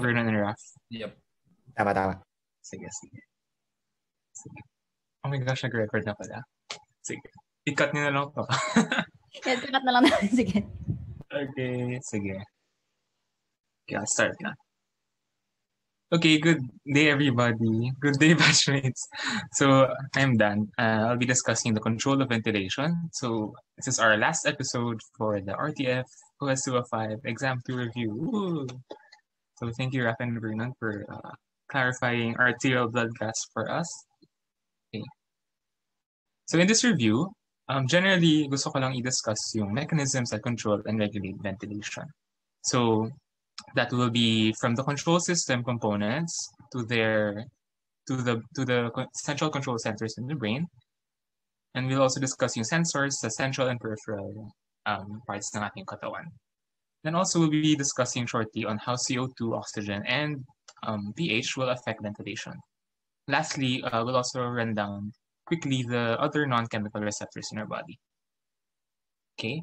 Vernon and Raph. Yep. Tama. Sige. Oh my gosh, nag-record na pala. Sige. I-cut nyo na lang to. Yes, cut na lang natin. Sige. Okay, sige. Okay, I'll start na. Okay, good day everybody. Good day batchmates. So, I'm Dan. I'll be discussing the control of ventilation. So, this is our last episode for the RTF OS205 exam 2 review. Woo! So, thank you Raph and Vernon for clarifying arterial blood gas for us. Okay. So, in this review, generally, gusto ko lang i-discuss yung mechanisms that control and regulate ventilation. So, that will be from the control system components to the central control centers in the brain. And we'll also discuss yung sensors, the central and peripheral parts ng ating katawan. Then also we'll be discussing shortly on how CO2, oxygen, and pH will affect ventilation. Lastly, we'll also run down quickly the other non-chemical receptors in our body. Okay,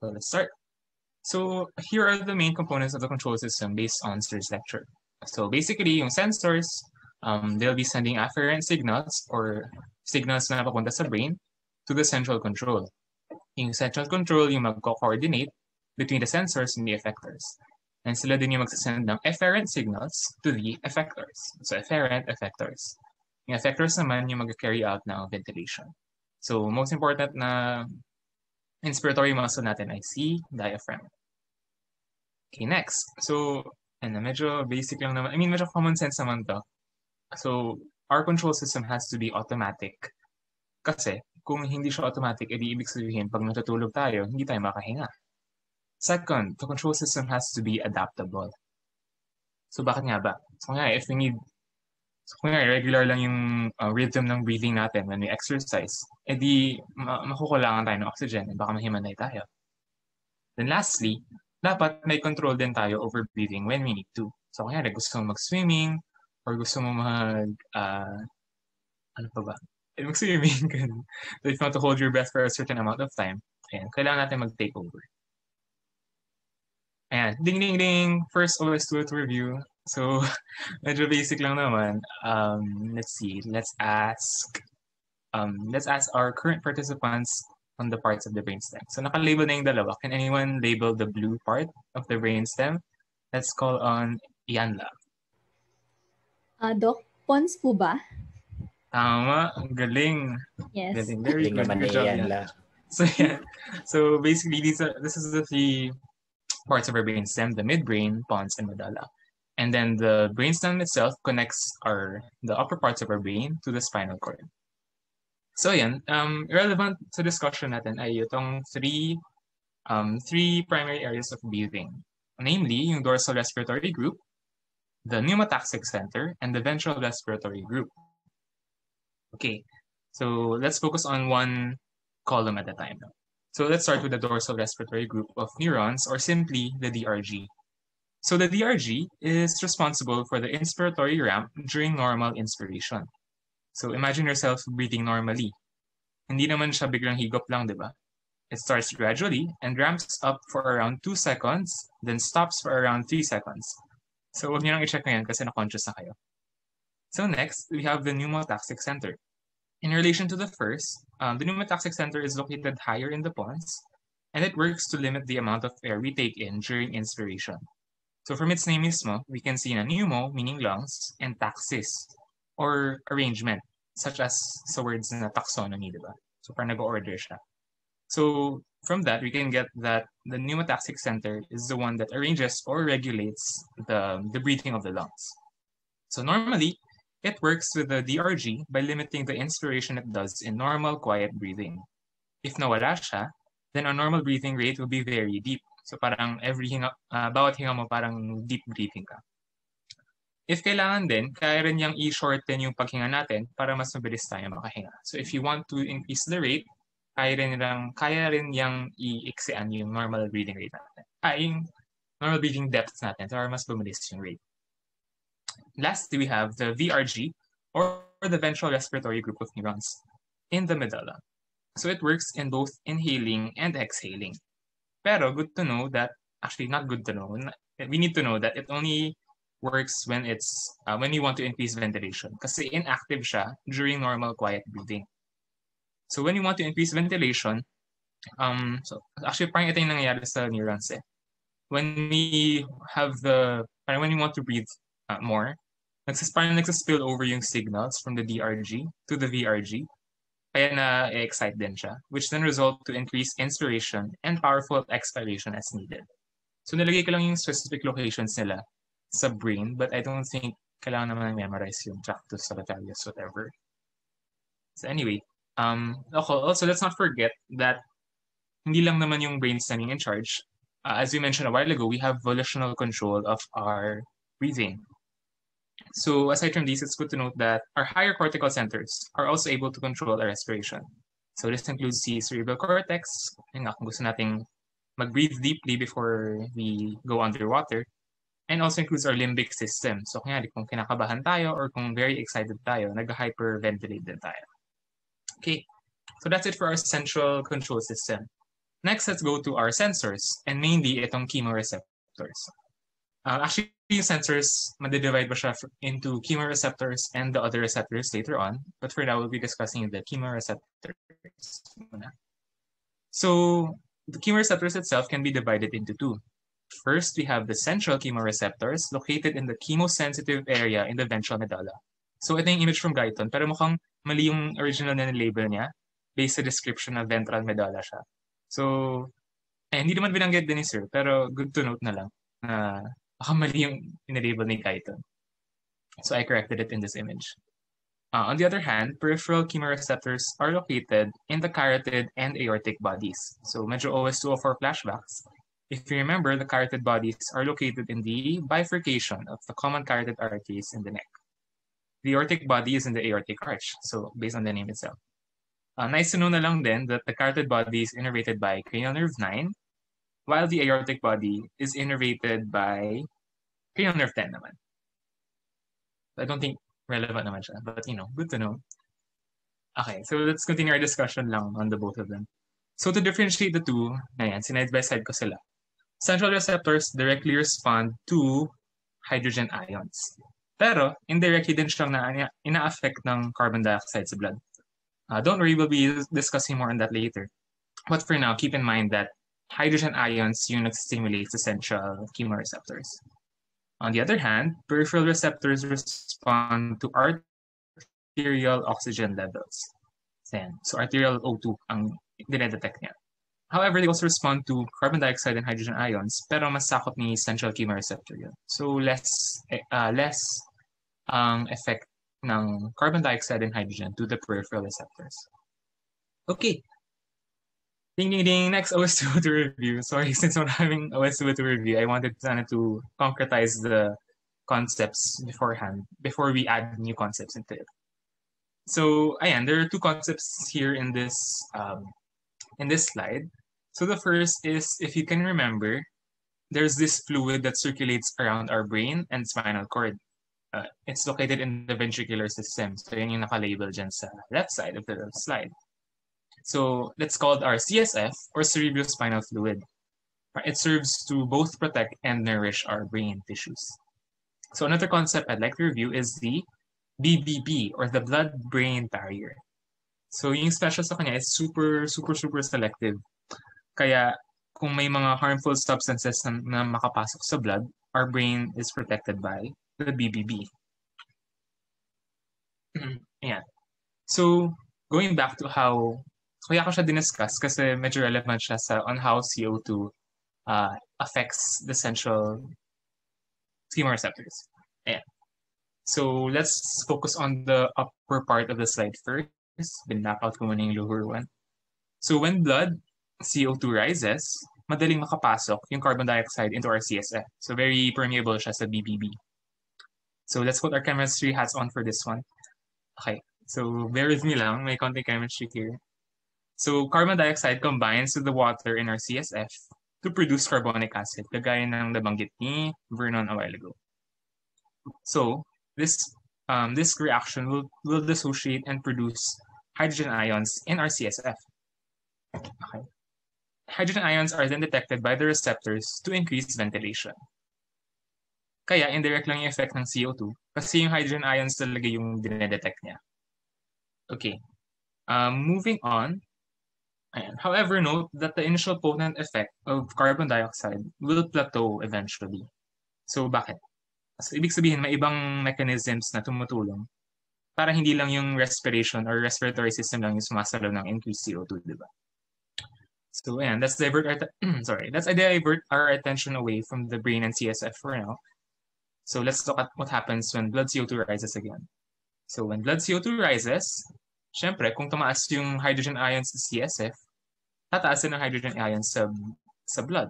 so let's start. So here are the main components of the control system based on Sir's lecture. So basically, yung sensors, they'll be sending afferent signals or signals na papunta sa brain to the central control. Yung central control yung magko-coordinate between the sensors and the effectors. And sila din yung magsasend ng efferent signals to the effectors. So efferent, effectors. Yung effectors naman yung mag-carry out ng ventilation. So most important na inspiratory muscle natin ay si diaphragm. Okay, next. So, medyo basic lang naman. I mean, medyo common sense naman to. So, our control system has to be automatic. Kasi, kung hindi siya automatic, edi ibig sabihin, pag natutulog tayo, hindi tayo makahinga. Second, the control system has to be adaptable. So, bakit nga ba? So, if we need regular lang yung rhythm ng breathing natin when we exercise, edi makukulangan tayo ng oxygen at baka mahimanay tayo. Then lastly, dapat may control din tayo over breathing when we need to. So kaya gusto mo mag-swimming or gusto mo mag-swimming. So if you want to hold your breath for a certain amount of time, ayan, kailangan natin mag-take over. Ayan, ding ding ding, first OS2 review. So, medyo basic lang naman. Let's see. Let's ask our current participants on the parts of the brainstem. So, naka-label na yung dalawa. Can anyone label the blue part of the brainstem? Let's call on Yanla. Doc, pons po ba? Tama. Ang galing. Yes. Galing. Very good. Naman Good job, Yanla. So, yeah. So, basically, this is the three parts of our brainstem: the midbrain, pons, and medulla. And then the brainstem itself connects the upper parts of our brain to the spinal cord. So yan, relevant sa discussion natin ay itong three primary areas of breathing. Namely, yung dorsal respiratory group, the pneumotaxic center, and the ventral respiratory group. Okay, so let's focus on one column at a time. So let's start with the dorsal respiratory group of neurons, or simply the DRG. So the DRG is responsible for the inspiratory ramp during normal inspiration. So imagine yourself breathing normally. Hindi naman siya biglang higop lang, di ba? It starts gradually and ramps up for around 2 seconds, then stops for around 3 seconds. So huwag niyo lang i-check ngayon kasi na-conscious na kayo. So next, we have the pneumotaxic center. In relation to the first, the pneumotaxic center is located higher in the pons, and it works to limit the amount of air we take in during inspiration. So from its name mismo, we can see na pneumo, meaning lungs, and taxis, or arrangement, such as sa words na taxonomy, diba? So parang nag-order siya. So from that, we can get that the pneumotaxic center is the one that arranges or regulates the breathing of the lungs. So normally, it works with the DRG by limiting the inspiration it does in normal, quiet breathing. If nawala siya, then our normal breathing rate will be very deep. So parang bawat hinga mo parang deep breathing ka. If kailangan din, kaya rin niyang i-shorten yung paghinga natin para mas mabilis tayo makahinga. So if you want to increase the rate, kaya rin niyang i-iksian yung normal breathing rate natin. Yung normal breathing depth natin para mas bumilis yung rate. Lastly, we have the VRG, or the ventral respiratory group of neurons, in the medulla. So it works in both inhaling and exhaling. Pero good to know that, actually not good to know, we need to know that it only works when when you want to increase ventilation. Kasi inactive siya during normal quiet breathing. So when you want to increase ventilation, so actually parang ito yung nangyayari sa neurons eh. When we when we want to breathe more, parang nagsispill over yung signals from the DRG to the VRG. Kaya na-excite din siya, which then result to increased inspiration and powerful expiration as needed. So nilagay ko lang yung specific locations nila sa brain, but I don't think kailangan naman memorize yung tractus solitarius, whatever. So anyway, also let's not forget that hindi lang naman yung brainstem in charge. As we mentioned a while ago, we have volitional control of our breathing. So aside from these, it's good to note that our higher cortical centers are also able to control our respiration. So this includes the cerebral cortex, kung gusto nating mag-breathe deeply before we go underwater, and also includes our limbic system. So kung kinakabahan tayo or kung very excited tayo, nag-hyperventilate din tayo. Okay, so that's it for our central control system. Next, let's go to our sensors, and mainly itong chemoreceptors. Actually, yung sensors, madidivide ba siya into chemoreceptors and the other receptors later on, but for now, we'll be discussing the chemoreceptors. So, the chemoreceptors itself can be divided into two. First, we have the central chemoreceptors located in the chemosensitive area in the ventral medulla. So, ito yung image from Guyton, pero mukhang mali yung original na label niya based sa description na ventral medulla siya. So, hindi naman binanggit din ni Sir, pero good to note na lang na baka mali yung inilabel ni Guyton. So, I corrected it in this image. On the other hand, peripheral chemoreceptors are located in the carotid and aortic bodies. So, medyo OS204 flashbacks. If you remember, the carotid bodies are located in the bifurcation of the common carotid arteries in the neck. The aortic body is in the aortic arch, so based on the name itself. Nice to know na lang din that the carotid body is innervated by cranial nerve 9, while the aortic body is innervated by cranial nerve 10 naman. I don't think relevant naman siya, but good to know. Okay, so let's continue our discussion lang on the both of them. So to differentiate the two, sinide by side ko sila. Central receptors directly respond to hydrogen ions. Pero indirectly din siyang ina-affect ng carbon dioxide sa blood. Don't worry, we'll be discussing more on that later. But for now, keep in mind that hydrogen ions yung nag-stimulate the central chemoreceptors. On the other hand, peripheral receptors respond to arterial oxygen levels. So arterial O2 ang dinedetect niya. However, they also respond to carbon dioxide and hydrogen ions, pero mas sakop ni central chemoreceptor yun. So less effect ng carbon dioxide and hydrogen to the peripheral receptors. Okay. Ding ding ding, next OS2 to review. Sorry, since we're having OS2 to review, I wanted to concretize the concepts beforehand, before we add new concepts into it. So, ayan, there are two concepts here in this slide. So the first is, if you can remember, there's this fluid that circulates around our brain and spinal cord. It's located in the ventricular system. So yun yung naka-label dyan sa left side of the slide. So that's called our CSF, or cerebrospinal fluid. It serves to both protect and nourish our brain tissues. So another concept I'd like to review is the BBB, or the blood-brain barrier. So yung special sa kanya is super selective. Kaya kung may mga harmful substances na makapasok sa blood, our brain is protected by the BBB. Ayan. So going back to kaya ko siya diniscuss kasi medyo relevant siya on how CO2 affects the central chemoreceptors. Ayan. So let's focus on the upper part of the slide first. Binlock out ko muna yung lower one. So when blood CO2 rises, madaling makapasok yung carbon dioxide into our CSF. So very permeable siya sa BBB. So let's put our chemistry hats on for this one. Okay, so bear with me lang, may konting chemistry here. So carbon dioxide combines with the water in our CSF to produce carbonic acid, kagaya ng nabanggit ni Vernon a while ago. So this reaction will dissociate and produce hydrogen ions in our CSF. Okay. Hydrogen ions are then detected by the receptors to increase ventilation. Kaya indirect lang yung effect ng CO2 kasi yung hydrogen ions talaga yung dinedetect niya. Okay. Moving on. However, note that the initial potent effect of carbon dioxide will plateau eventually. So, bakit? So, ibig sabihin, may ibang mechanisms na tumutulong para hindi lang yung respiration or respiratory system lang yung sumasalo ng increased CO2, di ba? So, ayan, let's divert our attention away from the brain and CSF for now. So, let's look at what happens when blood CO2 rises again. So, when blood CO2 rises, syempre, kung tumaas yung hydrogen ions sa CSF, tataas din ang hydrogen ions sa blood.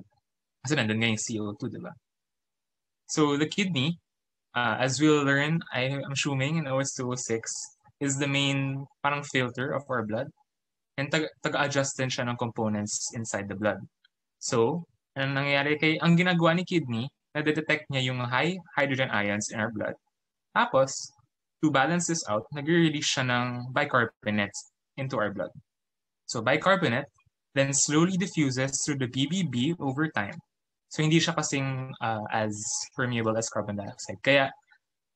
Kasi nandun nga yung CO2, di ba? So, the kidney, as we'll learn, I'm assuming in OS 206, is the main parang filter of our blood. And taga-adjust din siya ng components inside the blood. So, ang nangyayari ang ginagawa ni kidney, na-detect niya yung high hydrogen ions in our blood. Tapos, to balance this out, nag-release siya ng bicarbonate into our blood. So, bicarbonate then slowly diffuses through the BBB over time. So, hindi siya kasing as permeable as carbon dioxide. Kaya,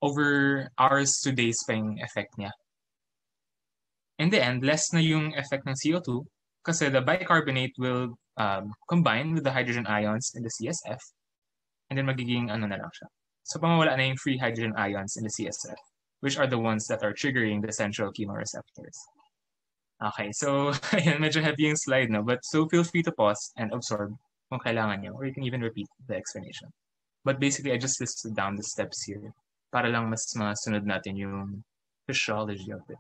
over hours to days pa yung effect niya. In the end, less na yung effect ng CO2 kasi the bicarbonate will combine with the hydrogen ions in the CSF and then magiging ano na lang siya. So pamawala na yung free hydrogen ions in the CSF, which are the ones that are triggering the central chemoreceptors. Okay, so ayan, medyo heavy yung slide, no? But so feel free to pause and absorb kung kailangan nyo, or you can even repeat the explanation. But basically, I just listed down the steps here para lang mas masunod natin yung physiology of it.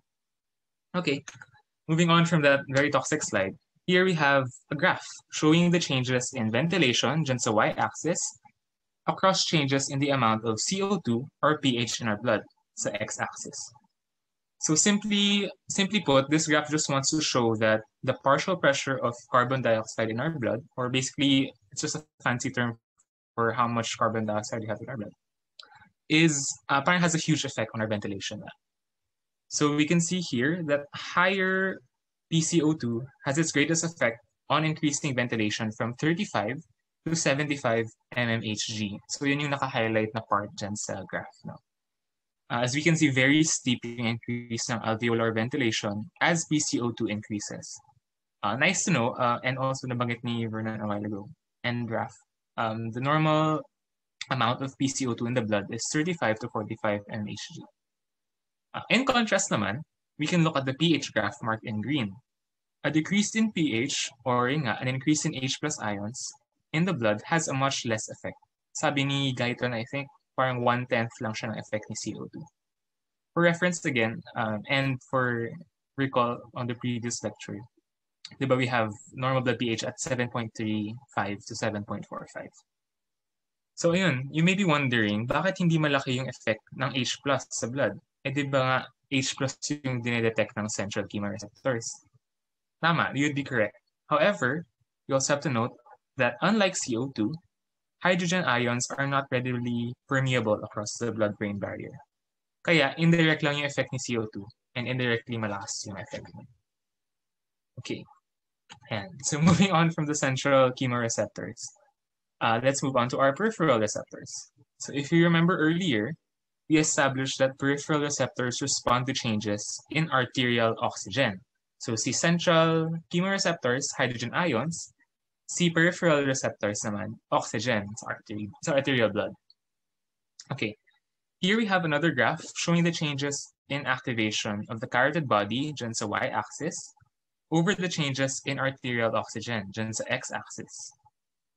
Okay, moving on from that very toxic slide, here we have a graph showing the changes in ventilation dyan sa y-axis across changes in the amount of CO2 or pH in our blood sa x-axis. So simply put, this graph just wants to show that the partial pressure of carbon dioxide in our blood, or basically it's just a fancy term for how much carbon dioxide we have in our blood, apparently has a huge effect on our ventilation. So we can see here that higher PCO2 has its greatest effect on increasing ventilation from 35 to 75 mmHg. So yun yung naka-highlight na part dyan sa graph. No? As we can see, very steep yung increase ng alveolar ventilation as PCO2 increases. Nice to know, and also nabanggit ni Vernon a while ago, and graph. The normal amount of PCO2 in the blood is 35 to 45 mmHg. In contrast naman, we can look at the pH graph marked in green. A decrease in pH, or an increase in H plus ions in the blood has a much less effect. Sabi ni Guyton, I think, parang 1/10 lang siya ng effect ni CO2. For reference again, and for recall on the previous lecture, diba we have normal blood pH at 7.35 to 7.45. So ayun, you may be wondering, bakit hindi malaki yung effect ng H plus sa blood? Di ba nga H plus yung dinedetect ng central chemoreceptors? Tama, you'd be correct. However, you also have to note that unlike CO2, hydrogen ions are not readily permeable across the blood-brain barrier. Kaya indirect lang yung effect ni CO2 and indirectly malakas yung effect. Okay, and so moving on from the central chemoreceptors, let's move on to our peripheral receptors. So if you remember earlier, we established that peripheral receptors respond to changes in arterial oxygen. So si central chemoreceptors, hydrogen ions, si peripheral receptors naman, oxygen sa arterial blood. Okay, here we have another graph showing the changes in activation of the carotid body dyan sa y-axis over the changes in arterial oxygen dyan sa x-axis.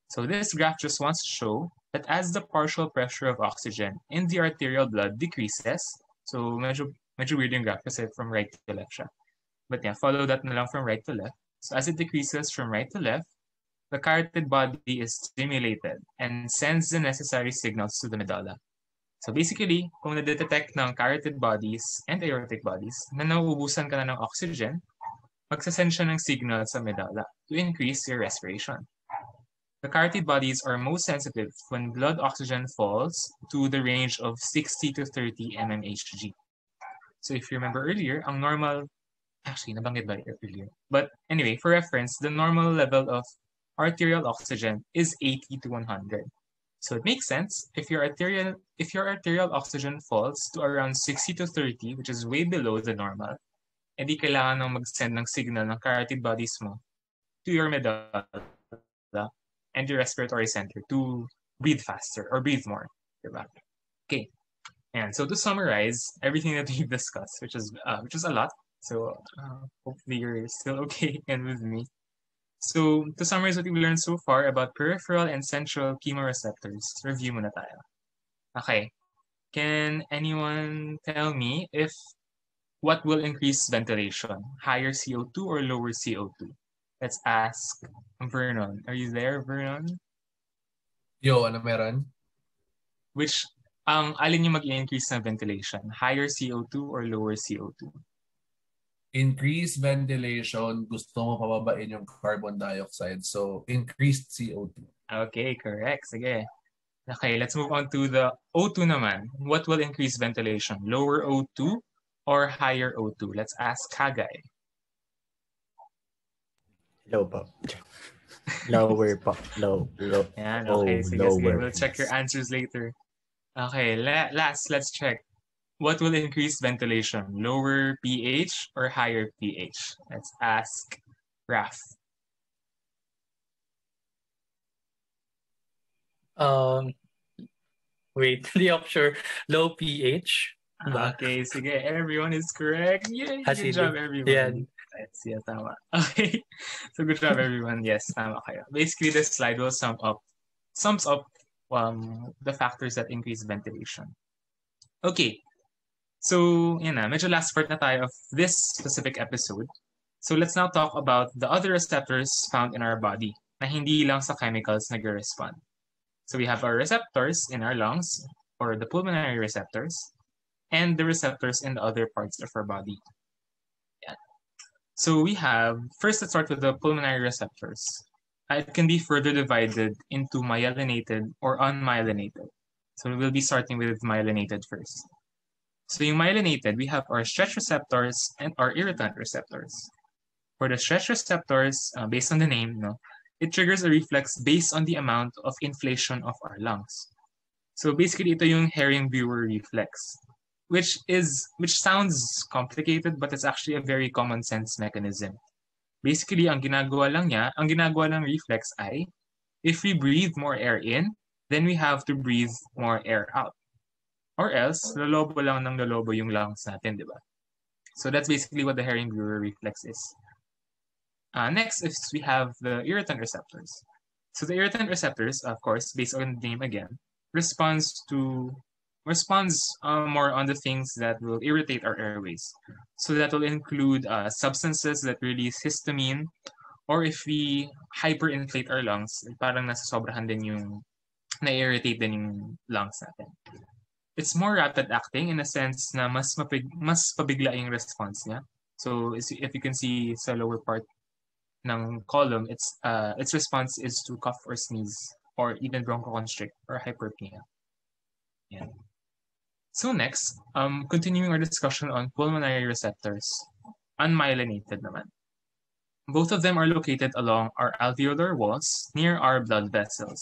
So this graph just wants to show that as the partial pressure of oxygen in the arterial blood decreases, so medyo weird yung graph kasi from right to left siya. But yeah, follow that na lang from right to left. So as it decreases from right to left, the carotid body is stimulated and sends the necessary signals to the medulla. So basically, kung na-detect ng carotid bodies and aortic bodies na nauubusan ka na ng oxygen, magsasend siya ng signal sa medulla to increase your respiration. The carotid bodies are most sensitive when blood oxygen falls to the range of 60 to 30 mmHg. So if you remember earlier, ang normal, actually nabanggit ba earlier? But anyway, for reference, the normal level of arterial oxygen is 80 to 100. So it makes sense if your arterial oxygen falls to around 60 to 30, which is way below the normal, edi kailangan nang mag-send ng signal ng carotid bodies mo to your medulla and your respiratory center to breathe faster or breathe more. Diba? Okay. And so to summarize everything that we've discussed, which is a lot, so hopefully you're still okay and with me. So to summarize what we've learned so far about peripheral and central chemoreceptors, review muna tayo. Okay. Can anyone tell me if what will increase ventilation? Higher CO2 or lower CO2? Let's ask Vernon. Are you there, Vernon? Yo, ano meron? Which, alin yung mag-increase ng ventilation? Higher CO2 or lower CO2? Increase ventilation, gusto mo pababain yung carbon dioxide. So, increased CO2. Okay, correct. Sige. Okay, let's move on to the O2 naman. What will increase ventilation? Lower O2 or higher O2? Let's ask Kagay. Low pa. Lower pa. Low. Yan, okay. Sige. Lower. We'll check your answers later. Okay, last, let's check. What will increase ventilation? Lower pH or higher pH? Let's ask Raf. Wait, the option low pH. Okay, sige. Everyone is correct. Yay! Good job, everyone. Yeah. Yes, tama. Okay. So good job, everyone. Yes, tama kayo. Basically, this slide will sums up the factors that increase ventilation. Okay. So, yan na. Medyo last part na tayo of this specific episode. So let's now talk about the other receptors found in our body na hindi lang sa chemicals nag-respond. So we have our receptors in our lungs, or the pulmonary receptors, and the receptors in the other parts of our body. Yeah. So we have, first let's start with the pulmonary receptors. It can be further divided into myelinated or unmyelinated. So we'll be starting with myelinated first. So yung myelinated, we have our stretch receptors and our irritant receptors. For the stretch receptors, based on the name, it triggers a reflex based on the amount of inflation of our lungs. So basically, ito yung Herring-Brewer reflex, which sounds complicated, but it's actually a very common sense mechanism. Basically, ang ginagawa lang reflex ay, if we breathe more air in, then we have to breathe more air out. Or else, lolobo lang ng lolobo yung lungs natin, di ba? So that's basically what the Herring-Brewer reflex is. Next is we have the irritant receptors. So the irritant receptors, of course, based on the name again, responds more on the things that will irritate our airways. So that will include substances that release histamine, or if we hyperinflate our lungs, parang nasasobrahan din yung na-irritate din yung lungs natin. It's more rapid acting in a sense na mas pabigla yung response niya. So if you can see sa lower part ng column, its response is to cough or sneeze, or even bronchoconstrict or hyperpnea. Yeah. So next, continuing our discussion on pulmonary receptors, unmyelinated naman. Both of them are located along our alveolar walls near our blood vessels.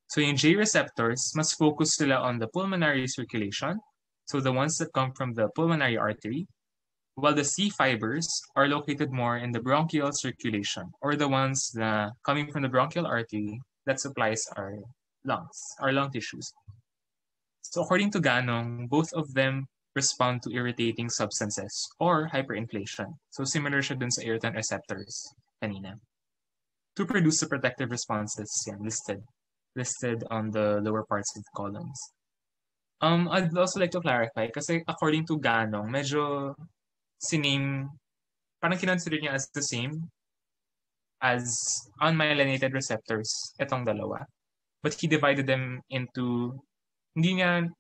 So yung J receptors, mas focus sila on the pulmonary circulation, so the ones that come from the pulmonary artery, while the C fibers are located more in the bronchial circulation, or the ones that coming from the bronchial artery that supplies our lungs, our lung tissues. So according to Ganong, both of them respond to irritating substances or hyperinflation. So similar siya dun sa irritant receptors kanina. To produce the protective responses listed on the lower parts of the columns. I'd also like to clarify kasi according to Ganong, medyo parang kinonsider niya as the same as unmyelinated receptors, itong dalawa. But he divided them into, hindi niya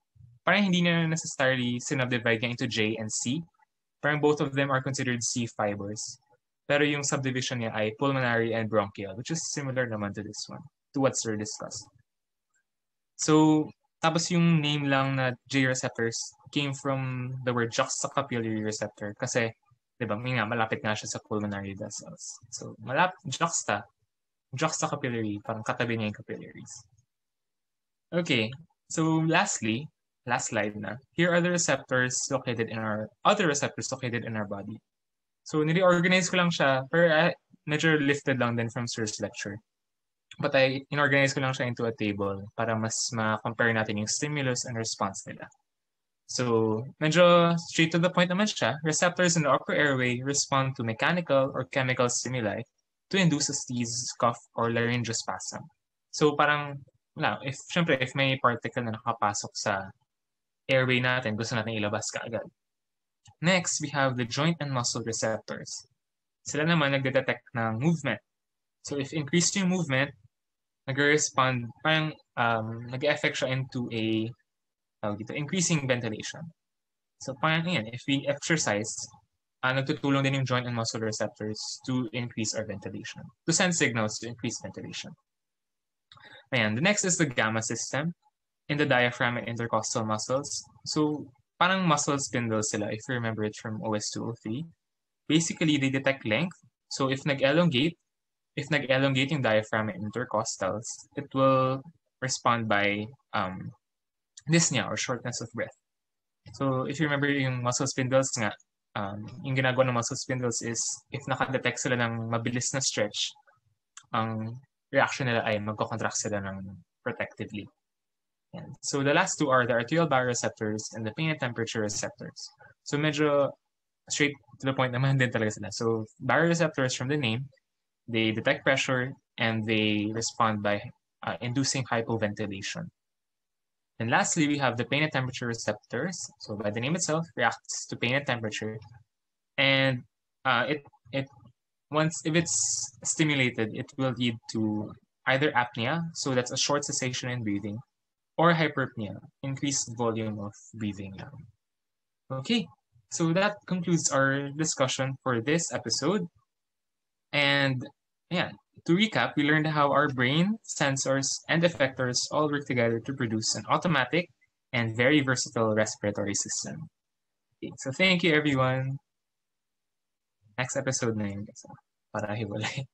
necessarily sinubdivide niya into J and C. Parang both of them are considered C fibers. Pero yung subdivision niya ay pulmonary and bronchial, which is similar naman to this one, to what Sir discussed. So, tapos yung name lang na J receptors came from the word juxtacapillary receptor kasi, di ba, malapit nga siya sa pulmonary vessels. So, juxtacapillary, parang katabi niya yung capillaries. Okay, so lastly, last slide na. Here are the receptors located in our body. So nire-organize ko lang siya, pero medyo lifted lang din from Sir's lecture. But I inorganize ko lang siya into a table para mas ma-compare natin yung stimulus and response nila. So, medyo straight to the point naman siya. Receptors in the upper airway respond to mechanical or chemical stimuli to induce a sneeze, cough, or laryngospasm. So, parang, if may particle na nakapasok sa airway natin, gusto natin ilabas kaagad. Next, we have the joint and muscle receptors. Sila naman nagde-detect ng movement. So, if increased yung movement, nag-respond, parang nag-affect siya into a increasing ventilation. So parang yan, if we exercise, nagtutulong din yung joint and muscle receptors to increase our ventilation, to send signals to increase ventilation. Ayan, the next is the gamma system in the diaphragm and intercostal muscles. So parang muscle spindles sila, if you remember it from OS 203. Basically, they detect length. So if nag-elongate yung diaphragm and intercostals, it will respond by dyspnea or shortness of breath. So if you remember yung muscle spindles nga, yung ginagawa ng muscle spindles is if nakadetect sila ng mabilis na stretch, ang reaction nila ay magko-contract sila ng protectively. And so the last two are the arterial baroreceptors and the pain and temperature receptors. So medyo straight to the point naman din talaga sila. So baroreceptors, from the name, they detect pressure and they respond by inducing hypoventilation. And lastly, we have the pain and temperature receptors. So by the name itself, reacts to pain and temperature. And once if it's stimulated, it will lead to either apnea, so that's a short cessation in breathing, or hyperpnea, increased volume of breathing. Okay, so that concludes our discussion for this episode. And yeah, to recap, we learned how our brain, sensors, and effectors all work together to produce an automatic and very versatile respiratory system. Okay, so thank you, everyone. Next episode na yun. Para hiwalay.